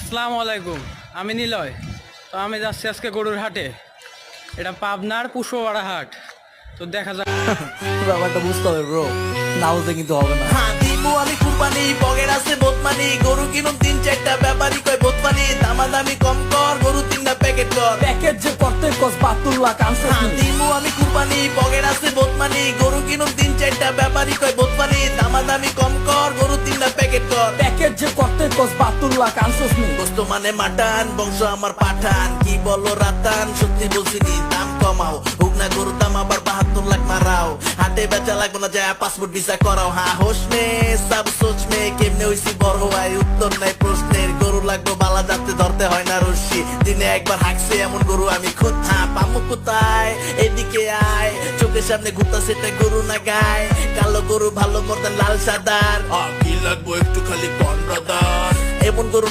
আসসালামু আলাইকুম, আমি নিলয়। তো আমি যাচ্ছি আজকে গরুর হাটে। এটা পাবনার পুষ্পপাড়া হাট। তো দেখা যাক। ব্যাপারটা বুঝতে হবে ব্রো, না বুঝতে কিন্তু হবে না। হ্যাঁ দিমু আমি কুরবানি, পকেট আছে বোতমানি, গরু কিনুম 3-4টা, ব্যাপারী কয় বোতমানি, দামাদামি কম কর, গরু 3টা প্যাকেট কর। প্যাকেজ যে করতে কস 72 লাখ আনছে। হ্যাঁ দিমু আমি কুরবানি, পকেট আছে বোতমানি, গরু কিনুম 3-4টা, ব্যাপারী কয় বোতমানি, দামাদামি কম কর, গরু 3টা প্যাকেট কর। প্যাকেজ যে করতে কস 72 লাখ আনছস নি। গোস্ত মানে মাটান, বংশ আমার পাঠান, কি বলো রাতান, সত্যি বলছি নি, দাম কমাও, হুক না গরুর দাম আবার 72 লাখ মারাও। হাটে বেচা লাগবো না, যায় পাসপোর্ট ভিসা করাও। হ্যাঁ হোস মে সব সোচ মে, কেমনে হইছি বড় হয় উত্তর নাই প্রশ্নের। গরু লাগবো বালা যাতে ধরতে হয় না রশ্মি, দিনে একবার হাঁকছে এমন গরু আমি খুদ। হ্যাঁ পামু কোথায়, এদিকে আয়, চোখের সামনে ঘুরতা সেটা গরু না গায়। কালো গরু ভালো মতন লাল সাদার, কি লাগবো একটু খালি কন ব্রাদার, এমন গরু